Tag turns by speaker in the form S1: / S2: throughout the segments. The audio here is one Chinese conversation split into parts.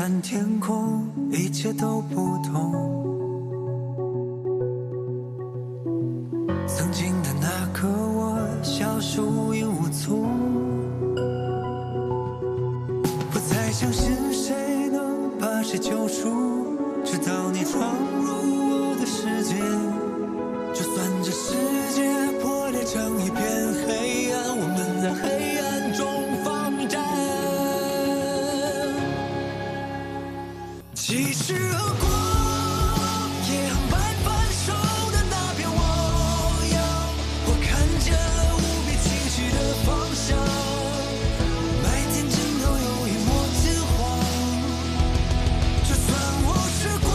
S1: 蓝天空，一切都不同。曾经的那个我，消失无影无踪，不再相信谁能把谁救出，直到你闯入我的世界。就算这世界破裂成一片黑暗，我们在黑暗中放战。疾驰而过，夜航般分手的那片汪洋，我看见了无比清晰的方向。麦田尽头有一抹金黄，就算我是光，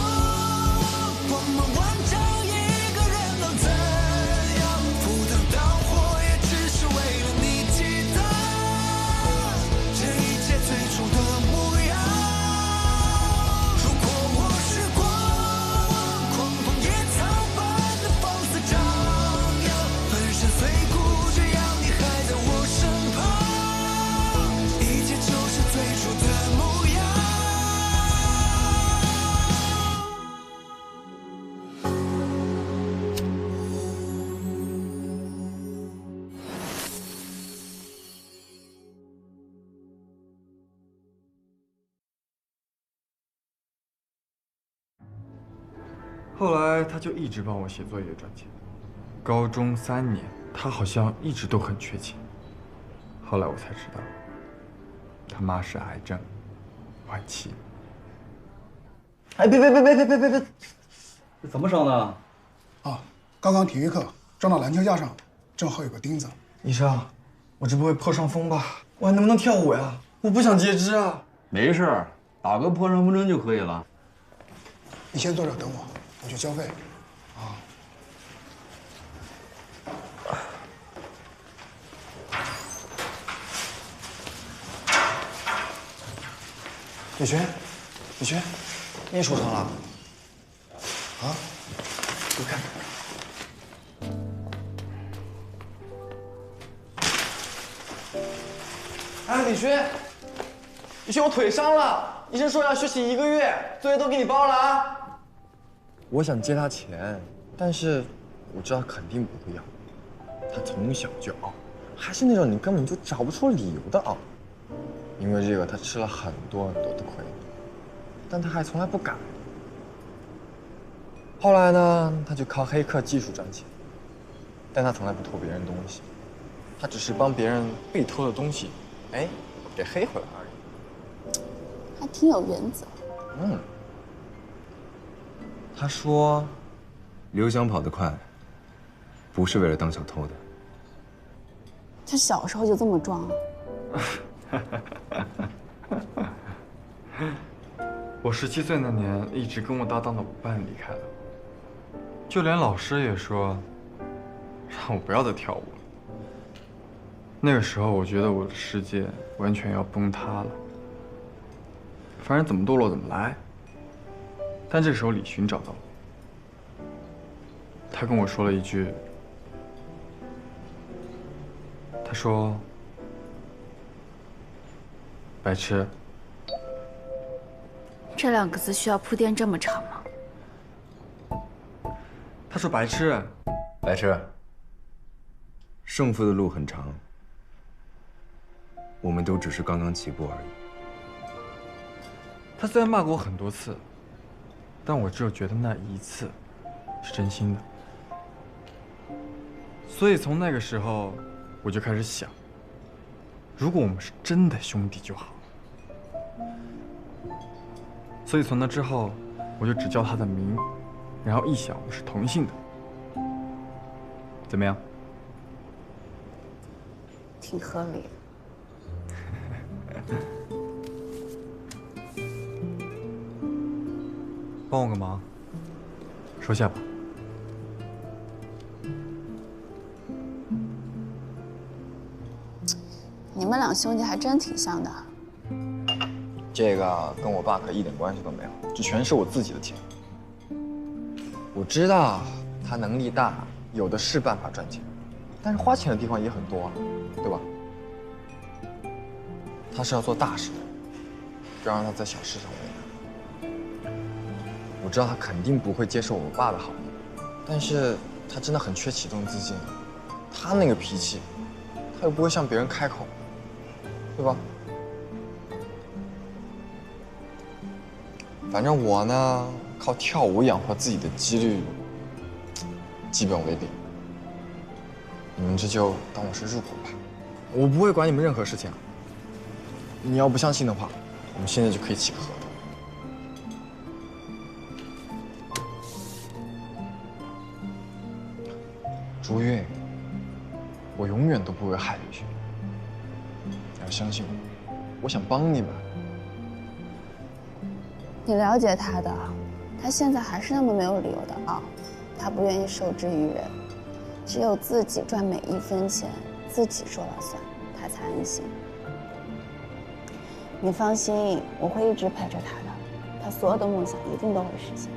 S1: 光芒万丈，一个人能怎样？赴汤蹈火也只是为了你记得这一切最初的模样。如果我是光，狂风野草般的放肆张扬，粉身碎骨，只要你还在我身旁，一切就是最初的模样。
S2: 后来他就一直帮我写作业赚钱。高中3年，他好像一直都很缺钱。后来我才知道，他妈是癌症，晚期。
S3: 哎，别！这怎么烧的？
S4: 啊，刚刚体育课撞到篮球架上，正好有个钉子。
S5: 医生，我这不会破伤风吧？我还能不能跳舞呀？我不想截肢啊！
S3: 没事，打个破伤风针就可以了。
S4: 你先坐这儿等我，我去交费。
S5: 李轩，你也受伤了？啊？我看。哎，李轩，我腿伤了，医生说要休息1个月，作业都给你包了啊。我想借他钱，但是我知道他肯定不会要。他从小就熬，还是那种你根本就找不出理由的熬。因为这个，他吃了很多的亏，但他还从来不改。后来呢，他就靠黑客技术赚钱，但他从来不偷别人东西，他只是帮别人被偷的东西，哎，给黑回来而已。
S6: 还挺有原则。
S5: 他说，
S7: 刘翔跑得快，不是为了当小偷的。
S6: 他小时候就这么壮啊？
S2: 我17岁那年，一直跟我搭档的舞伴离开了，就连老师也说，让我不要再跳舞了。那个时候，我觉得我的世界完全要崩塌了。反正怎么堕落怎么来。但这个时候，李寻找到我，他跟我说了一句，他说：“白痴。”
S8: 这2个字需要铺垫这么长吗？
S2: 他说：“白痴。”
S7: 白痴。胜负的路很长，我们都只是刚刚起步而已。
S2: 他虽然骂过我很多次，但我只有觉得那一次是真心的。所以从那个时候，我就开始想，如果我们是真的兄弟就好。所以从那之后，我就只叫他的名，然后臆想我们是同性的。怎么样？
S6: 挺合理。
S2: 帮我个忙，收下吧。
S6: 你们2兄弟还真挺像的。
S5: 这个跟我爸可一点关系都没有，这全是我自己的钱。我知道他能力大，有的是办法赚钱，但是花钱的地方也很多，对吧？他是要做大事的，不要让他在小事上为难。我知道他肯定不会接受我爸的好意，但是他真的很缺启动资金。他那个脾气，他又不会向别人开口，对吧？反正我呢，靠跳舞养活自己的几率基本为零。你们这就当我是入股吧，我不会管你们任何事情啊。你要不相信的话，我们现在就可以起个合同。朱韵，我永远都不会害你去，你要相信我，我想帮你们。
S6: 你了解他的，他现在还是那么没有理由的傲，他不愿意受制于人，只有自己赚每一分钱，自己说了算，他才安心。你放心，我会一直陪着他的，他所有的梦想一定都会实现。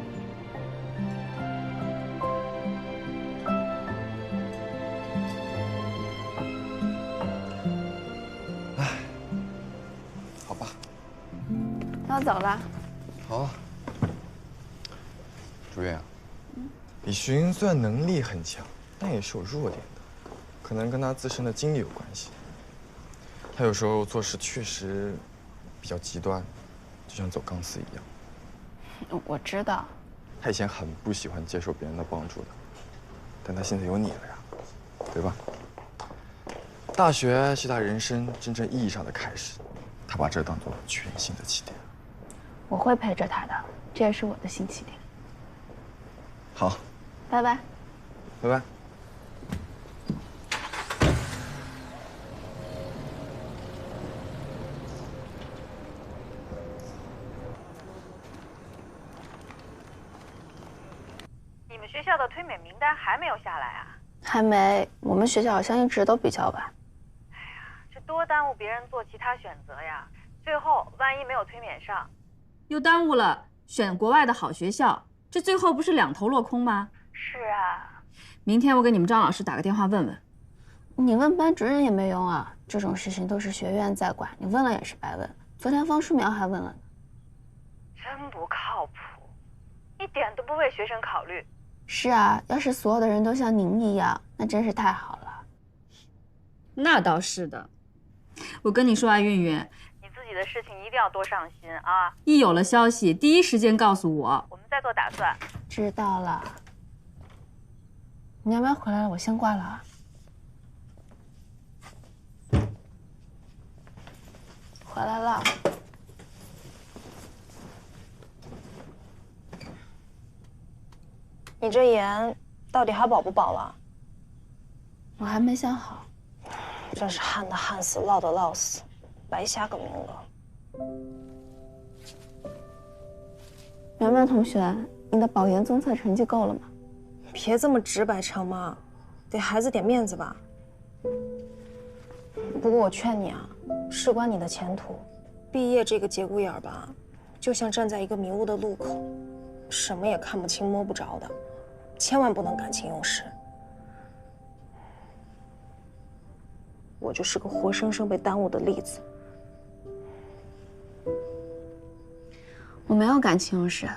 S5: 好吧，
S6: 要走了。
S5: 好啊。朱月啊，李寻虽然能力很强，但也是有弱点的，可能跟他自身的经历有关系。他有时候做事确实比较极端，就像走钢丝一样。
S6: 我知道。
S5: 他以前很不喜欢接受别人的帮助的，但他现在有你了呀，对吧？大学是他人生真正意义上的开始，他把这当做全新的起点。
S6: 我会陪着他的，这也是我的新起点。
S5: 好，
S6: 拜拜。
S5: 拜拜。
S9: 你们学校的推美名单还没有下来啊？
S6: 还没，我们学校好像一直都比较晚。
S9: 哎呀，这多耽误别人做其他选择呀！最后万一没有推免上，
S10: 又耽误了选国外的好学校，这最后不是两头落空吗？
S9: 是啊，
S10: 明天我给你们张老师打个电话问问。
S6: 你问班主任也没用啊，这种事情都是学院在管，你问了也是白问。昨天方书苗还问了呢。
S9: 真不靠谱，一点都不为学生考虑。
S6: 是啊，要是所有的人都像您一样，那真是太好了。
S10: 那倒是的。我跟你说啊，韵韵，
S9: 你自己的事情一定要多上心啊！
S10: 一有了消息，第一时间告诉我。
S9: 我们再做打算。
S6: 知道了。你要不要回来了？我先挂了啊。回来了。
S11: 你这盐到底还保不保了？
S6: 我还没想好。
S11: 真是旱的旱死，涝的涝死，白瞎个名额。
S6: 圆圆同学，你的保研综测成绩够了吗？
S11: 别这么直白，成妈，给孩子点面子吧。不过我劝你啊，事关你的前途，毕业这个节骨眼儿吧，就像站在一个迷雾的路口，什么也看不清摸不着的，千万不能感情用事。我就是个活生生被耽误的例子。
S6: 我没有感情用事，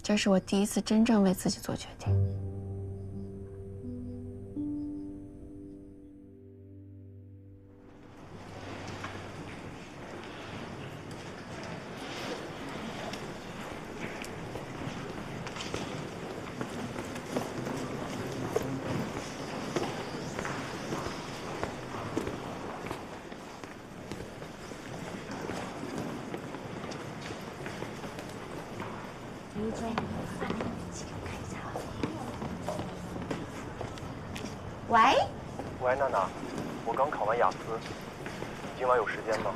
S6: 这是我第一次真正为自己做决定。
S11: 喂，
S12: 喂，娜娜，我刚考完雅思，今晚有时间吗？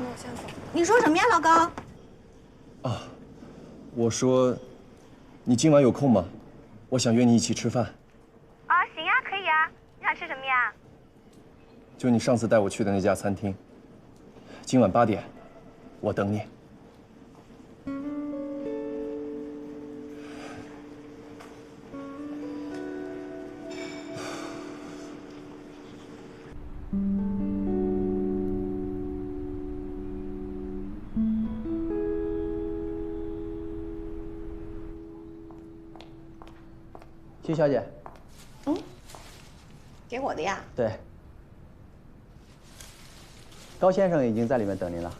S11: 你说什么呀，老高？
S12: 啊，我说，你今晚有空吗？我想约你一起吃饭。
S9: 啊，行呀，可以啊。你想吃什么呀？
S12: 就你上次带我去的那家餐厅。今晚8点，我等你。
S3: 徐小姐。
S11: 给我的呀。
S3: 对。高先生已经在里面等您了。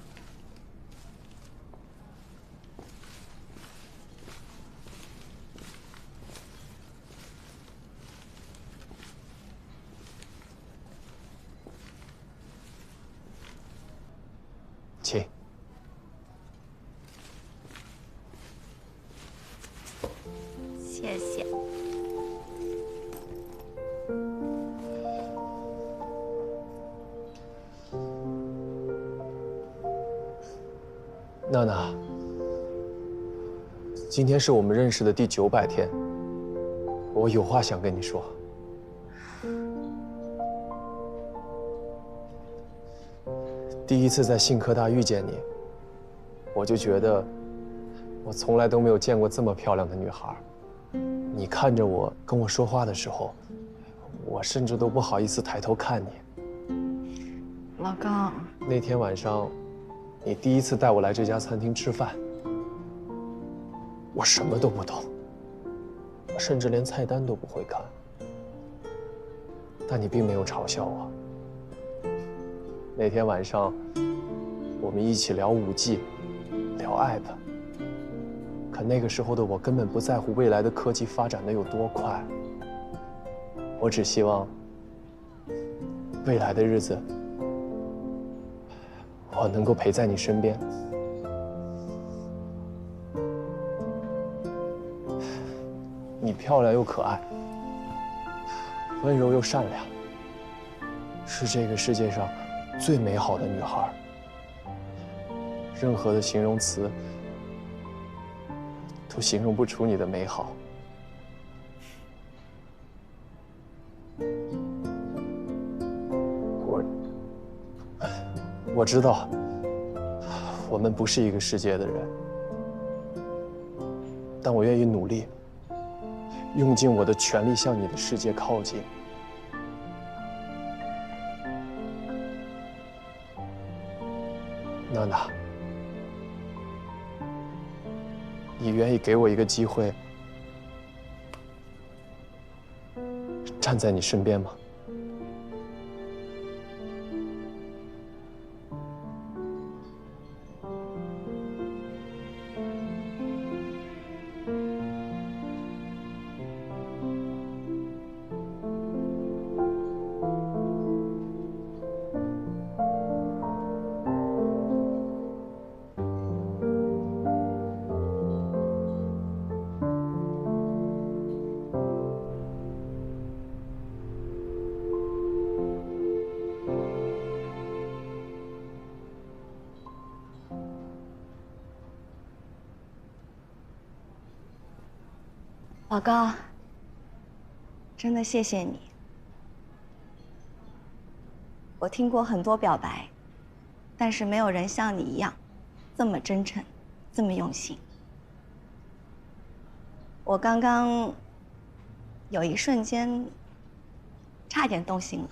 S12: 请。
S8: 谢谢。
S12: 娜娜，今天是我们认识的第900天，我有话想跟你说。第一次在信科大遇见你，我就觉得我从来都没有见过这么漂亮的女孩。你看着我跟我说话的时候，我甚至都不好意思抬头看你。
S8: 老高，
S12: 那天晚上，你第一次带我来这家餐厅吃饭，我什么都不懂，我甚至连菜单都不会看。但你并没有嘲笑我。那天晚上，我们一起聊5G，聊 App。可那个时候的我根本不在乎未来的科技发展的有多快，我只希望未来的日子，我能够陪在你身边。你漂亮又可爱，温柔又善良，是这个世界上最美好的女孩。任何的形容词都形容不出你的美好。我知道，我们不是一个世界的人，但我愿意努力，用尽我的全力向你的世界靠近。娜娜，你愿意给我一个机会，站在你身边吗？
S6: 老高，真的谢谢你。我听过很多表白，但是没有人像你一样，这么真诚，这么用心。我刚刚有一瞬间，差点动心了。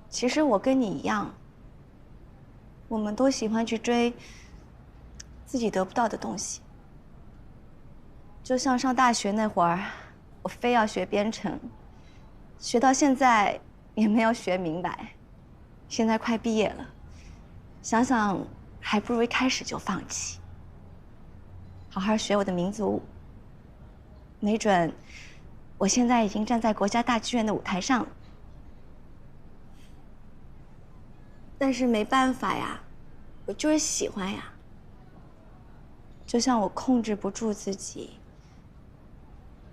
S6: 其实我跟你一样，我们都喜欢去追自己得不到的东西。就像上大学那会儿，我非要学编程，学到现在也没有学明白。现在快毕业了，想想还不如一开始就放弃。好好学我的民族舞，没准我现在已经站在国家大剧院的舞台上了。但是没办法呀，我就是喜欢呀。就像我控制不住自己，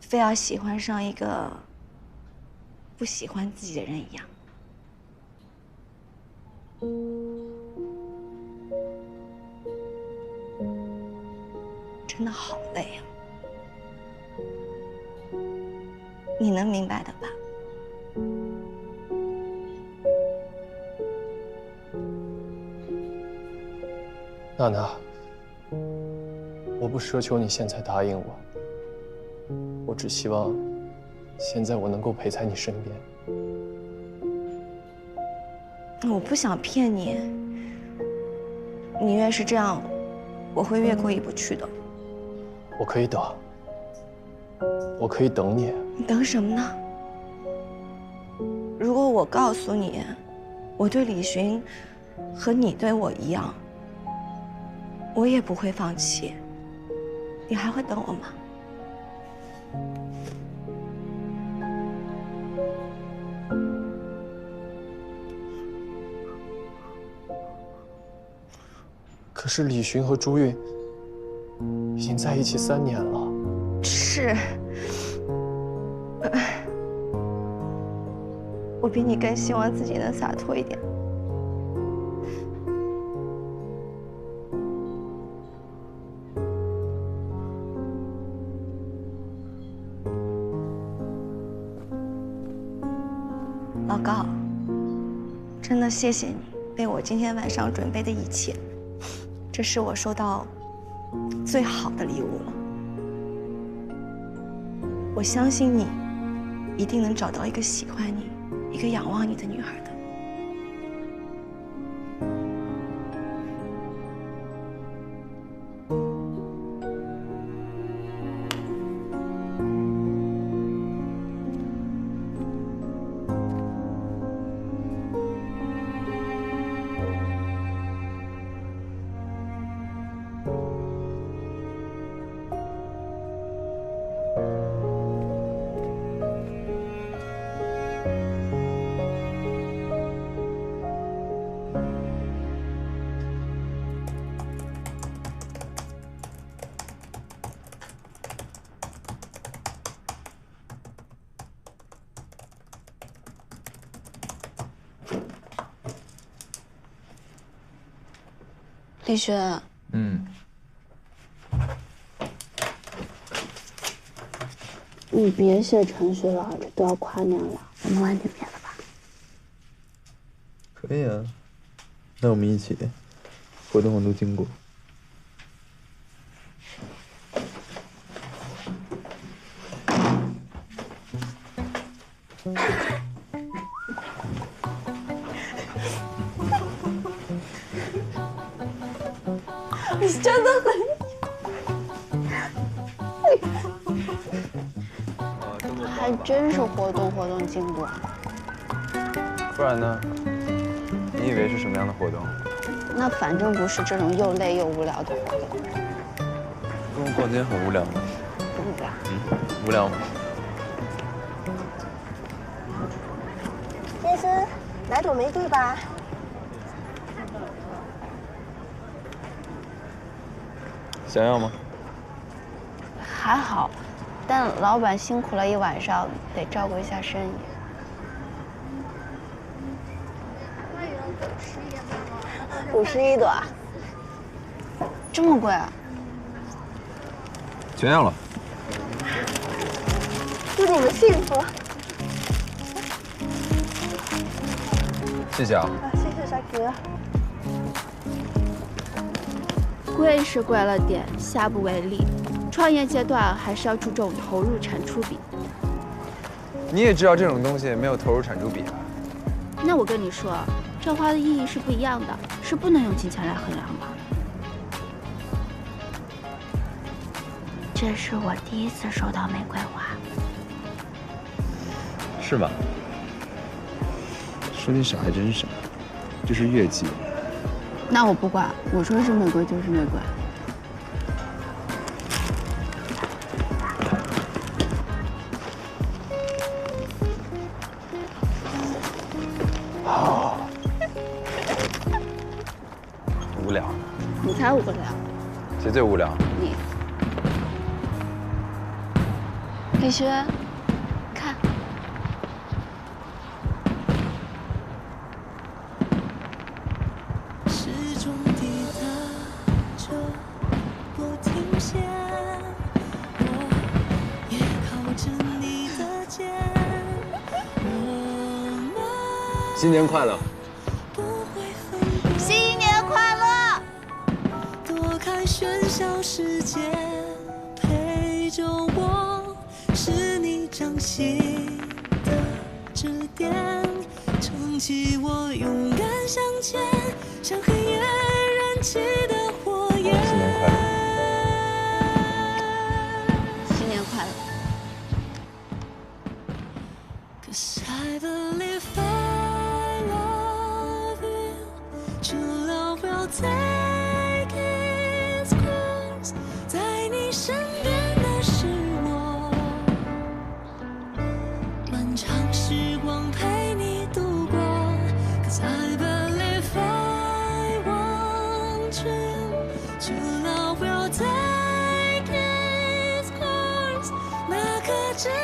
S6: 非要喜欢上一个不喜欢自己的人一样。真的好累啊，你能明白的吧？
S12: 娜娜，我不奢求你现在答应我，我只希望现在我能够陪在你身边。
S6: 我不想骗你，你越是这样，我会越过意不去的。
S12: 我可以等，我可以等你。
S6: 你等什么呢？如果我告诉你，我对李寻和你对我一样，我也不会放弃，你还会等我吗？
S12: 可是李寻和朱韵已经在一起3年了。
S6: 是，我比你更希望自己能洒脱一点。老高，真的谢谢你为我今天晚上准备的一切，这是我收到最好的礼物了。我相信你一定能找到一个喜欢你、一个仰望你的女孩的。李寻，
S8: 你别写程序了，这都要跨年了，我们玩点别的吧。
S7: 可以啊，那我们一起活动活动筋骨。
S6: 你真的
S8: 还真是活动活动筋骨。
S7: 不然呢？你以为是什么样的活动？
S8: 那反正不是这种又累又无聊的活动。
S7: 跟我逛街很无聊吗？
S8: 不无聊。
S7: 无聊吗？
S11: 先生，来朵玫瑰吧。
S7: 想要吗？
S8: 还好，但老板辛苦了一晚上，得照顾一下生意。51朵，这么贵啊？
S7: 全要了。
S11: 祝你们幸福。
S7: 谢谢啊。
S11: 谢谢帅哥。
S8: 贵是贵了点，下不为例。创业阶段还是要注重投入产出比。
S7: 你也知道这种东西没有投入产出比啊。
S8: 那我跟你说，这花的意义是不一样的，是不能用金钱来衡量的。这是我第一次收到玫瑰花。
S7: 是吗？说你傻还真傻，这是月季。
S8: 那我不管，我说是玫瑰就是玫瑰。
S7: 无聊。
S8: 你才无聊。
S7: 谁最无聊？
S8: 你。李学，看。
S1: 始终抵达着不停歇，我也靠着你的肩。
S7: 新年快乐！
S6: 新年快乐！
S1: 躲开喧嚣世界，陪着我，是你掌心的支点，撑起我勇敢向前，像黑夜燃起的火焰。
S7: 新年快乐！
S1: take its course， 在你身边的是我，漫长时光陪你度过。Cause I believe I want you， true love will take its course， 那颗炙热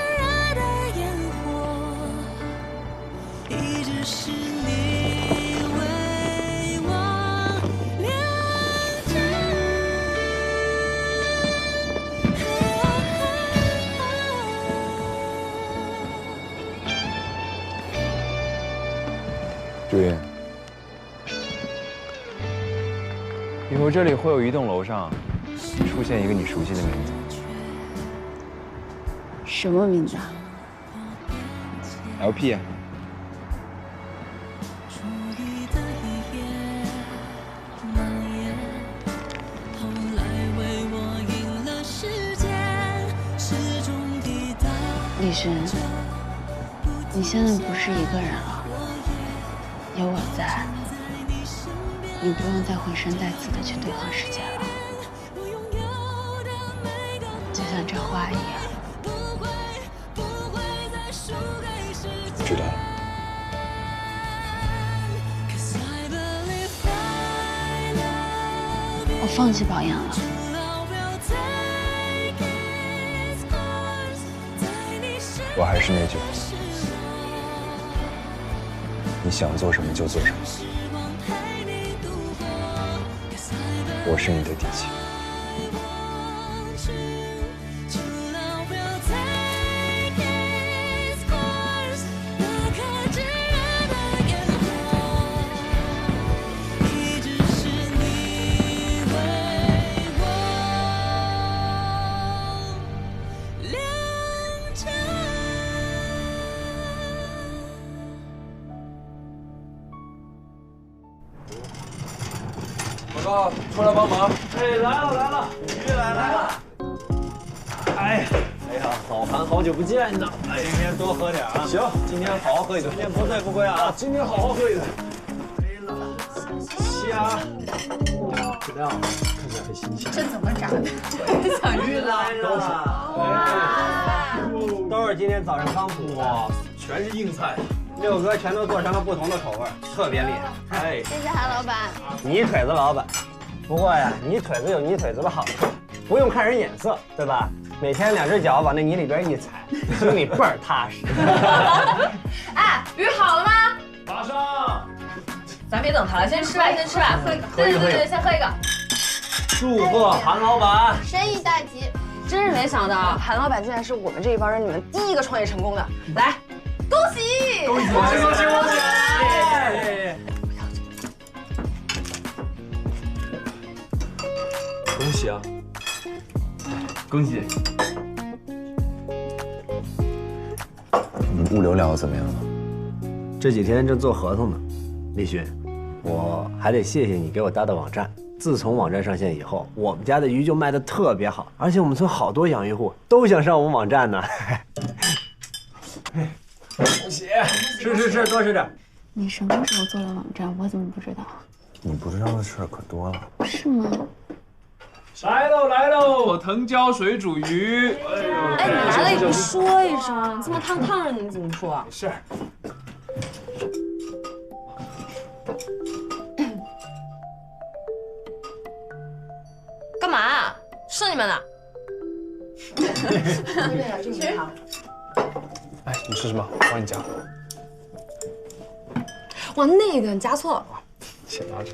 S1: 的烟火，一直是你为我亮着。
S7: 朱云，以后这里会有一栋楼上出现一个你熟悉的名字。
S8: 什么名字啊
S7: ？LP 啊。
S8: 李寻，你现在不是一个人了，有我在，你不用再浑身带刺的去对抗世界了，就像这花一样。
S7: 知道了。
S8: 我放弃保养了。
S7: 我还是那句话，你想做什么就做什么，我是你的底气。
S5: 出来帮忙！
S13: 哎，来了，鱼来了！哎呀，好寒，好久不见呢！哎，今天多喝点啊！行，今天好好喝一顿，今天不醉不归啊！今天好好喝一顿。虾，怎么样？看起来很新鲜。
S14: 这怎么炸的？小鱼来了！
S13: 哇，都是今天早上刚捕，哇，全是硬菜。六哥全都做成了不同的口味，特别厉害。哎，
S8: 谢谢韩老板。
S13: 泥腿子老板。不过呀，泥腿子有泥腿子的好处，不用看人眼色，对吧？每天2只脚往那泥里边一踩，心里倍儿踏实。
S14: 哎，鱼好了吗？
S13: 马上。
S14: 咱别等他了，先吃吧，先吃吧。对，先喝一个。
S13: 祝贺韩老板
S8: 生意大吉！
S11: 真是没想到，韩老板竟然是我们这一帮人里面第一个创业成功的。来，恭喜！
S13: 恭喜！恭喜！恭喜！恭喜！恭喜啊！
S2: 恭喜！
S7: 你们物流聊得怎么样了？
S15: 这几天正做合同呢。立勋，我还得谢谢你给我搭的网站。自从网站上线以后，我们家的鱼就卖得特别好，而且我们村好多养鱼户都想上我们网站呢。
S13: 恭喜！吃，多吃点。
S8: 你什么时候做了网站？我怎么不知道？
S7: 你不知道的事儿可多了。
S8: 是吗？
S16: 来喽！藤椒水煮鱼。
S11: 哎，你来了也不说一声，这么烫着你怎么说？
S16: 没事。
S11: 干嘛？是你们的？
S14: 这个好。
S12: 哎，你吃什么？我帮你夹。
S11: 哇，那个你夹错了。
S12: 先拿着。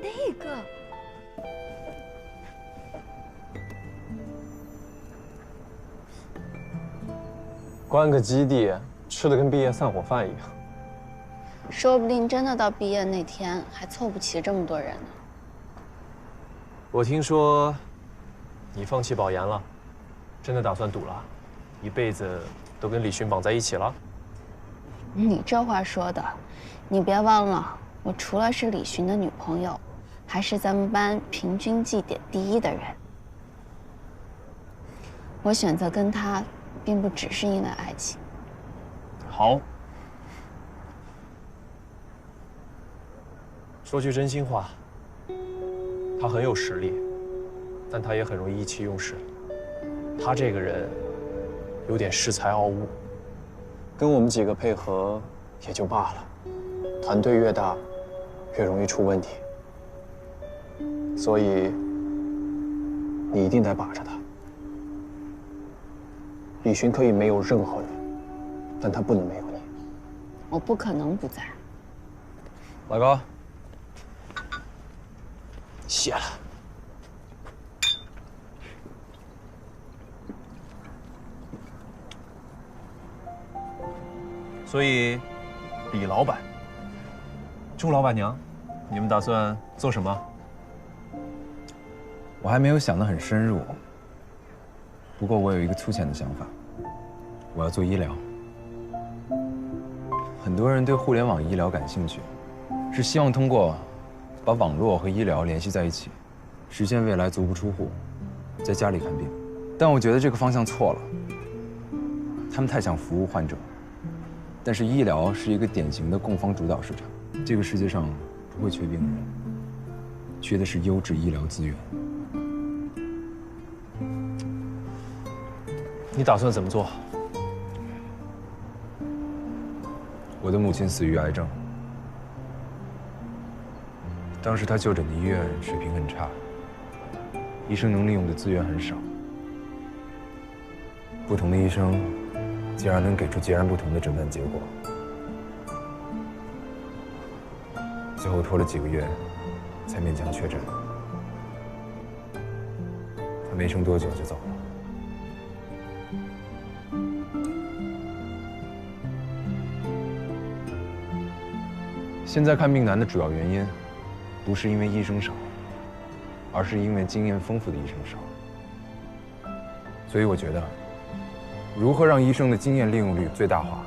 S11: 那个。
S12: 关个基地，吃的跟毕业散伙饭一样。
S8: 说不定真的到毕业那天还凑不齐这么多人呢。
S12: 我听说，你放弃保研了，真的打算赌了，一辈子都跟李勋绑在一起了？
S8: 你这话说的，你别忘了，我除了是李勋的女朋友，还是咱们班平均绩点第1的人。我选择跟他，并不只是因为爱情。
S12: 好。说句真心话，他很有实力，但他也很容易意气用事。他这个人有点恃才傲物，跟我们几个配合也就罢了，团队越大，越容易出问题。所以你一定得把着他。李寻可以没有任何人，但他不能没有你。
S8: 我不可能不在。
S12: 老高，谢了。所以，李老板、朱老板娘，你们打算做什么？
S7: 我还没有想得很深入，不过我有一个粗浅的想法，我要做医疗。很多人对互联网医疗感兴趣，是希望通过把网络和医疗联系在一起，实现未来足不出户，在家里看病。但我觉得这个方向错了，他们太想服务患者。但是医疗是一个典型的供方主导市场，这个世界上不会缺病人，缺的是优质医疗资源。
S12: 你打算怎么做？
S7: 我的母亲死于癌症，当时她就诊的医院水平很差，医生能利用的资源很少，不同的医生竟然能给出截然不同的诊断结果，最后拖了几个月才勉强确诊。她没撑多久就走了。现在看病难的主要原因，不是因为医生少，而是因为经验丰富的医生少。所以我觉得，如何让医生的经验利用率最大化，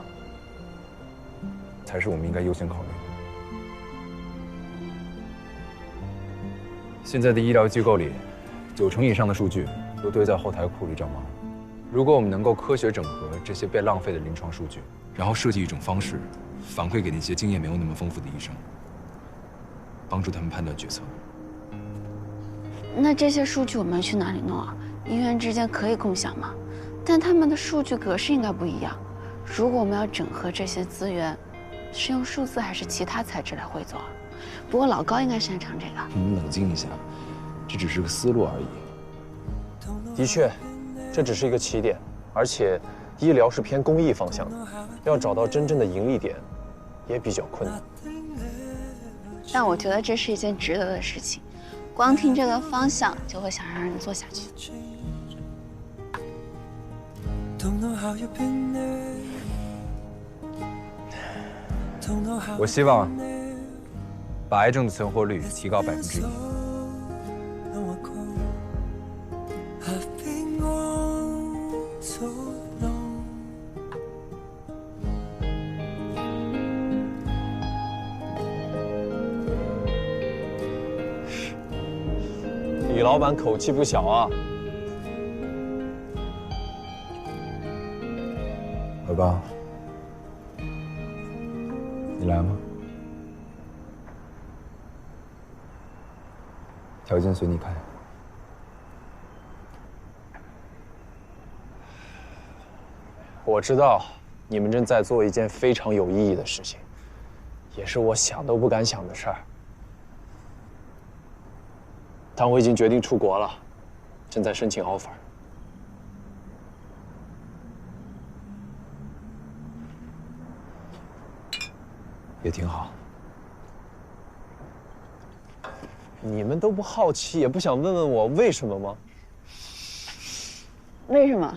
S7: 才是我们应该优先考虑的。现在的医疗机构里，90%以上的数据都堆在后台库里找忙。如果我们能够科学整合这些被浪费的临床数据，然后设计一种方式，反馈给那些经验没有那么丰富的医生，帮助他们判断决策。
S8: 那这些数据我们去哪里弄啊？医院之间可以共享吗？但他们的数据格式应该不一样。如果我们要整合这些资源，是用数字还是其他材质来汇总啊？不过老高应该擅长这个。
S7: 你们冷静一下，这只是个思路而已。
S12: 的确，这只是一个起点，而且医疗是偏公益方向的，要找到真正的盈利点，也比较困难。
S8: 但我觉得这是一件值得的事情，光听这个方向就会想让人做下去。
S7: 我希望把癌症的存活率提高1%。
S12: 李老板口气不小啊！
S7: 老高，你来吗？条件随你开。
S12: 我知道你们正在做一件非常有意义的事情，也是我想都不敢想的事儿。但我已经决定出国了，正在申请 offer。
S7: 也挺好。
S12: 你们都不好奇，也不想问问我为什么吗？
S8: 为什么？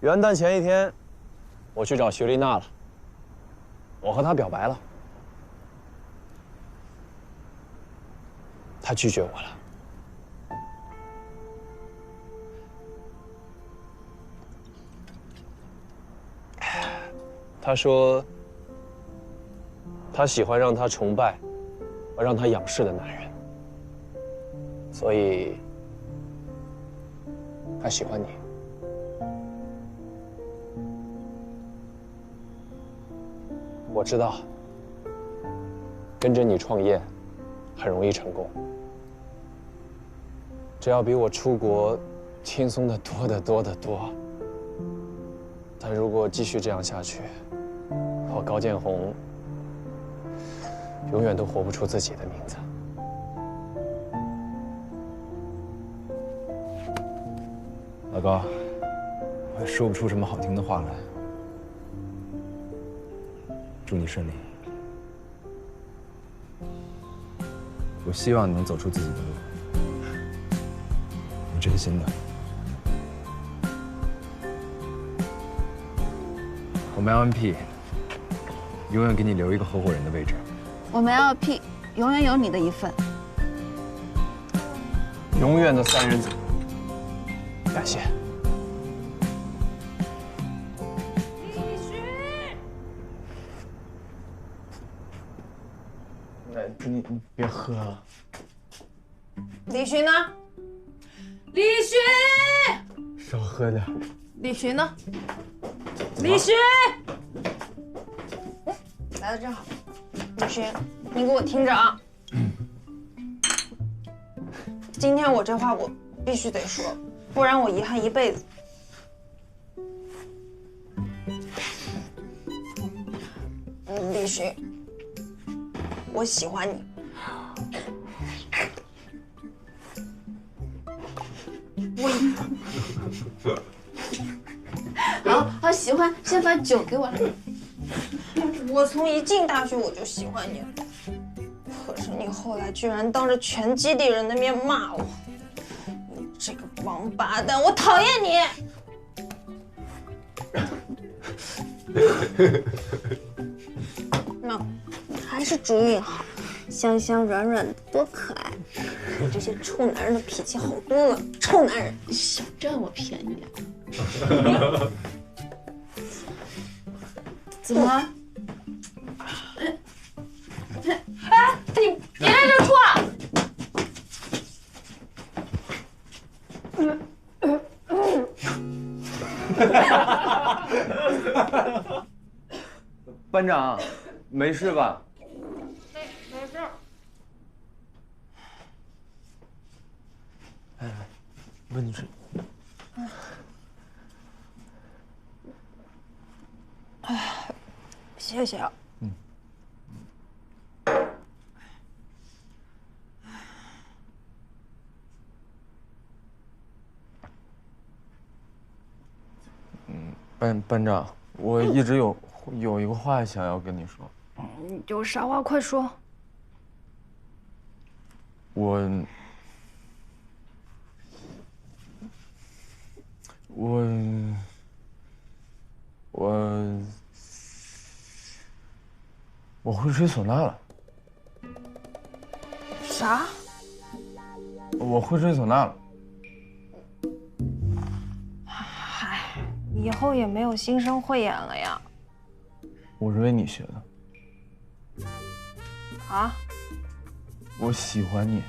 S12: 元旦前一天，我去找徐丽娜了，我和她表白了，她拒绝我了。她说，她喜欢让她崇拜和让她仰视的男人，所以她喜欢你。我知道，跟着你创业，很容易成功。这要比我出国轻松的多得多得多。但如果继续这样下去，我高建宏永远都活不出自己的名字。
S7: 老高，我也说不出什么好听的话来。祝你顺利。我希望你能走出自己的路。我真心的。我们 LNP 永远给你留一个合伙人的位置。
S8: 我们 LP 永远有你的一份。
S12: 永远的3人组。感谢。你别喝了。
S11: 李寻呢？
S14: 李寻，
S12: 少喝点。
S11: 李寻呢？
S14: 李寻，
S11: 来的正好。李寻，你给我听着啊！今天我这话我必须得说，不然我遗憾一辈子。李寻，我喜欢你。
S8: 好，喜欢，先把酒给我来。
S11: 我从一进大学我就喜欢你，可是你后来居然当着全基地人的面骂我，你这个王八蛋，我讨厌你！那还是主意好，香香软软的多可爱，比这些臭男人的脾气好多了。臭男人，
S8: 小占我便宜。怎么了？
S14: 哎，你别在这吐啊！
S5: 班长，没事吧？
S11: 没事。
S5: 哎，问你是？
S11: 哎，谢谢啊。
S5: 班长，我一直有一个话想要跟你说。
S11: 有啥话快说。
S5: 我会吹唢呐了。
S11: 啥？
S5: 我会吹唢呐了。
S11: 嗨，以后也没有新生汇演了呀。
S5: 我是为你学的。
S11: 啊？
S5: 我喜欢你。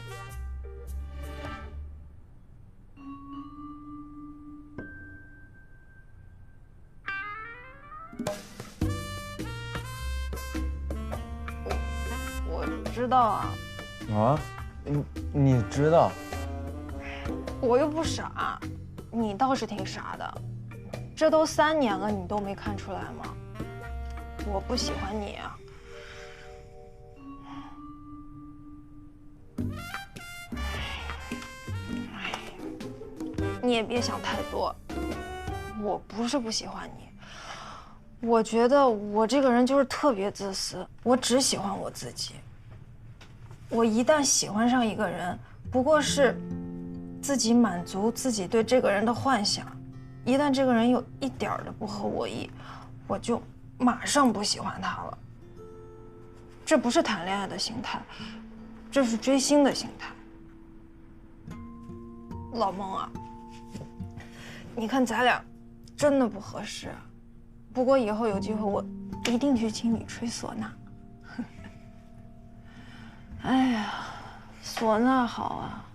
S11: 我知道啊。
S5: 啊？你知道？
S11: 我又不傻，你倒是挺傻的。这都3年了，你都没看出来吗？我不喜欢你啊。你也别想太多，我不是不喜欢你，我觉得我这个人就是特别自私，我只喜欢我自己。我一旦喜欢上一个人，不过是自己满足自己对这个人的幻想，一旦这个人有一点儿的不合我意，我就马上不喜欢他了。这不是谈恋爱的心态，这是追星的心态。老孟啊，你看咱俩真的不合适，不过以后有机会我一定去请你吹唢呐。哎呀，唢呐好啊，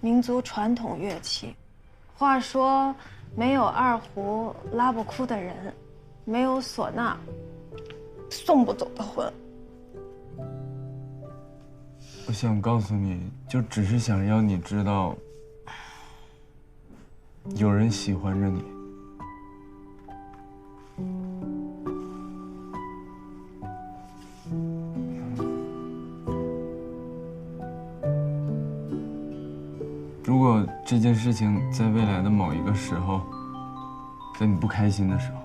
S11: 民族传统乐器。话说，没有二胡拉不哭的人，没有唢呐送不走的魂。
S16: 我想告诉你，就只是想要你知道，有人喜欢着你。如果这件事情在未来的某一个时候，在你不开心的时候，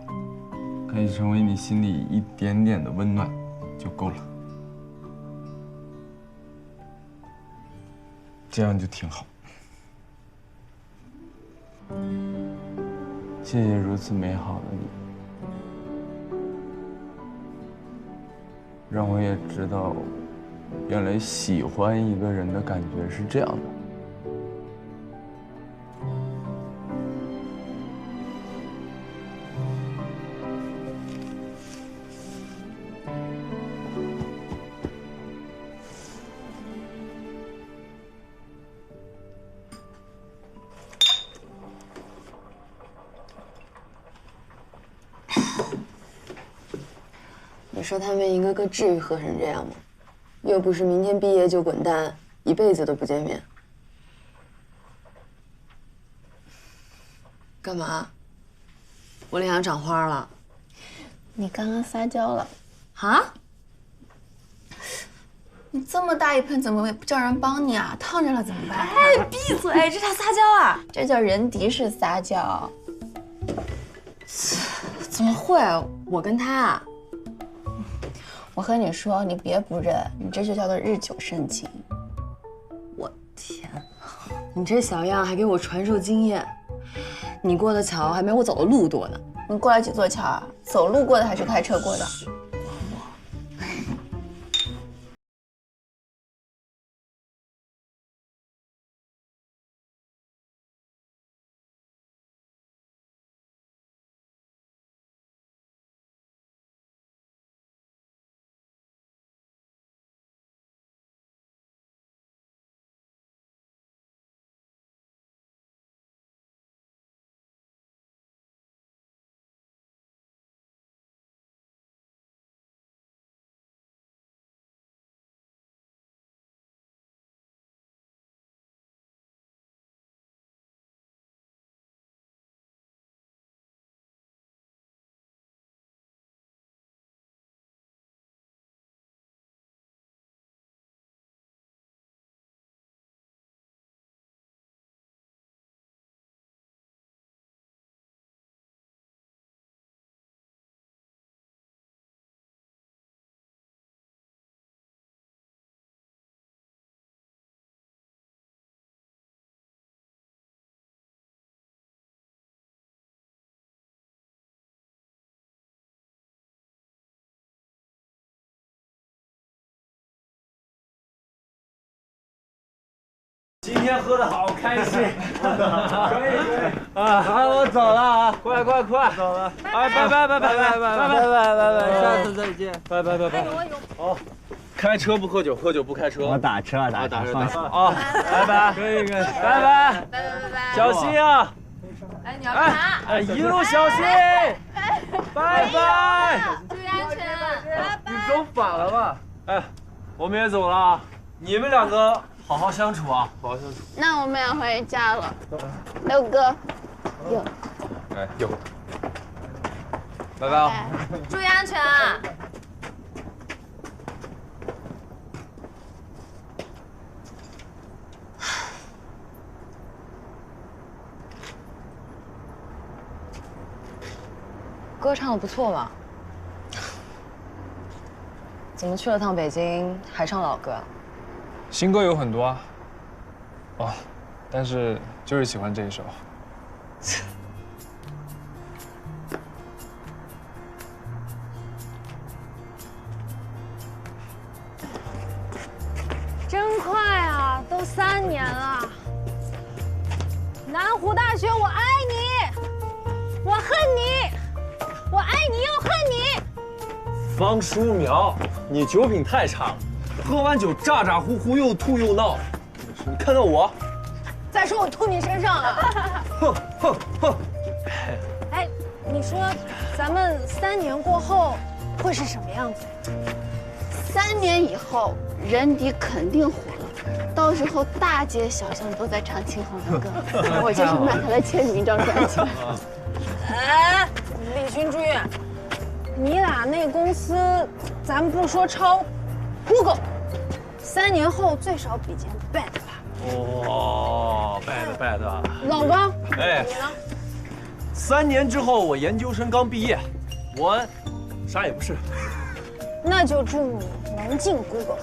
S16: 可以成为你心里一点点的温暖，就够了。这样就挺好。谢谢如此美好的你，让我也知道，原来喜欢一个人的感觉是这样的。
S8: 你说他们一个个至于喝成这样吗？又不是明天毕业就滚蛋，一辈子都不见面。干嘛？我脸上长花了？你刚刚撒娇了？啊？你这么大一盆，怎么不叫人帮你啊？烫着了怎么办？
S14: 哎，闭嘴！这叫撒娇啊？
S8: 这叫人敌式撒娇。
S14: 怎么会？我跟他啊？
S8: 我和你说，你别不认，你这就叫做日久生情。
S14: 我天，你这小样还给我传授经验，你过的桥还没我走的路多呢。
S8: 你过来几座桥啊？走路过的还是开车过的？
S13: 今天喝的好开心，可以啊！我走了啊，快走了！哎，拜，下次再见，拜。好，开车不喝酒，喝酒不开车。
S15: 我打车。
S13: 啊，拜，可以，拜，小心啊！
S14: 哎，你要干嘛？
S13: 哎，一路小心，拜。
S14: 注意安全，拜拜。
S13: 你走反了吧？哎，我们也走了啊，你们两个。好好相处啊，好好相处。
S8: 那我们要回家了，六哥，
S7: 有，拜拜啊！
S14: 注意安全啊！歌唱的不错嘛，怎么去了趟北京还唱老歌？
S16: 新歌有很多啊，哦，但是就是喜欢这一首。
S11: 真快啊，都3年了。南湖大学，我爱你，我恨你，我爱你又恨你。
S13: 方书苗，你酒品太差了。喝完酒咋咋呼呼又吐又闹，你看到我？
S11: 再说我吐你身上了。
S13: 哼！
S11: 哎，你说咱们3年过后会是什么样子？
S8: 3年以后，人敌肯定火了。到时候大街小巷都在唱青红的歌，我就去买他的签名照专辑。
S11: 哎，李勋朱越，你俩那公司，咱不说超 ，Google，3年后最少比肩 Bad 吧？
S13: 哦，bad。
S11: 老高，
S13: 哎，
S11: 你呢
S13: 3年之后我研究生刚毕业，我啥也不是。
S11: 那就祝你能进 Google，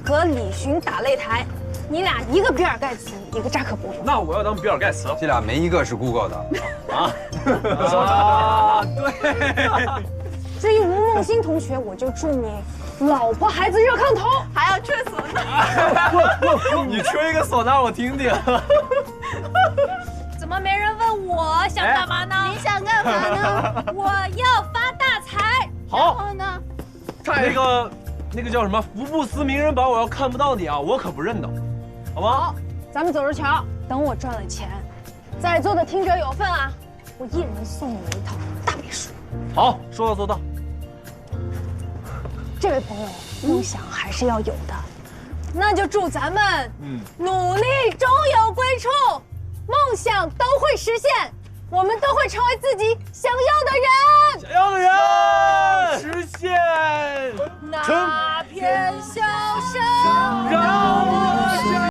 S11: 和李勋打擂台，你俩一个比尔盖茨，一个扎克伯格。
S13: 那我要当比尔盖茨。
S7: 这俩没一个是 Google 的。
S13: 啊？对。
S11: 至于吴梦欣同学，我就祝你老婆孩子热炕头，
S8: 还要吹唢呐。
S13: 你吹个唢呐我听听。
S11: 怎么没人问我想干嘛呢？
S8: 你想干嘛呢？
S11: 我要发大财。
S13: 好。
S8: 然后呢？
S13: 那个叫什么福布斯名人榜，我要看不到你啊，我可不认得，好吗？
S11: 好，咱们走着瞧。等我赚了钱，在座的听者有份啊，我一人送你一套大别墅。
S13: 好，说到做到。
S11: 这位朋友，梦想还是要有的，那就祝咱们努力终有归处，梦想都会实现，我们都会成为自己想要的人。
S13: 想要的人实现。
S11: 那片笑声
S13: 让我想。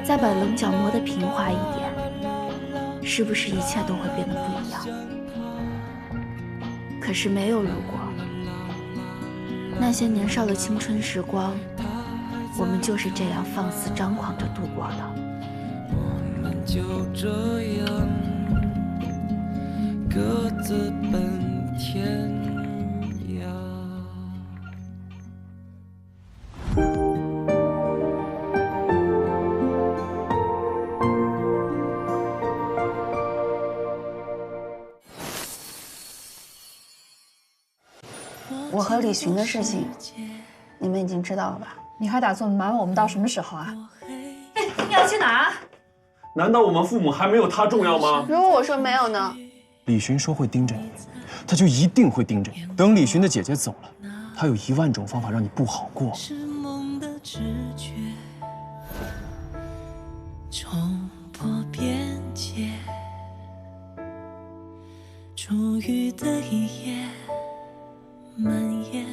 S8: 再把棱角磨得平滑一点，是不是一切都会变得不一样？可是没有如果，那些年少的青春时光，我们就是这样放肆张狂着度过的。
S1: 我们就这样各自奔天涯。
S6: 我和李寻的事情，你们已经知道了吧？
S10: 你还打算瞒我们到什么时候啊？哎，你要去哪儿？
S13: 难道我们父母还没有他重要吗？
S8: 如果我说没有呢？
S13: 李寻说会盯着你，他就一定会盯着你。等李寻的姐姐走了，他有1万种方法让你不好过。
S1: 是梦的直觉，冲破边界，初遇的一夜蔓延，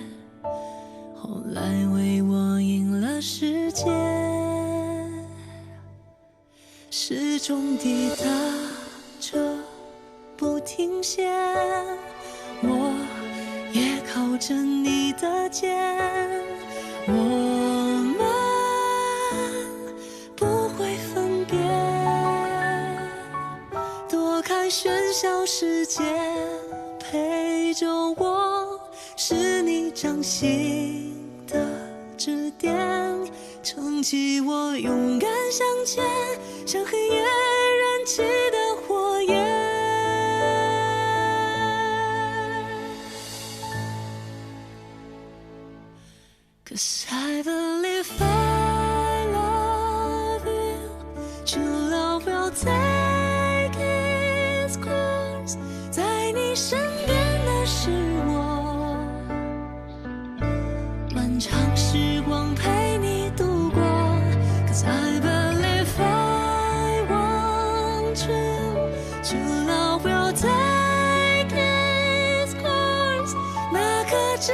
S1: 后来为我赢了世界，始终抵达着不停歇，我也靠着你的肩，我们不会分别，躲开喧嚣世界，陪着我是你掌心的指点，撑起我勇敢向前，像黑夜燃起的火焰。Cause I believe I love you， take its course， 在你身边的是我，漫长时光陪你度过。Cause I believe I want you，true love will take its course， 那颗炙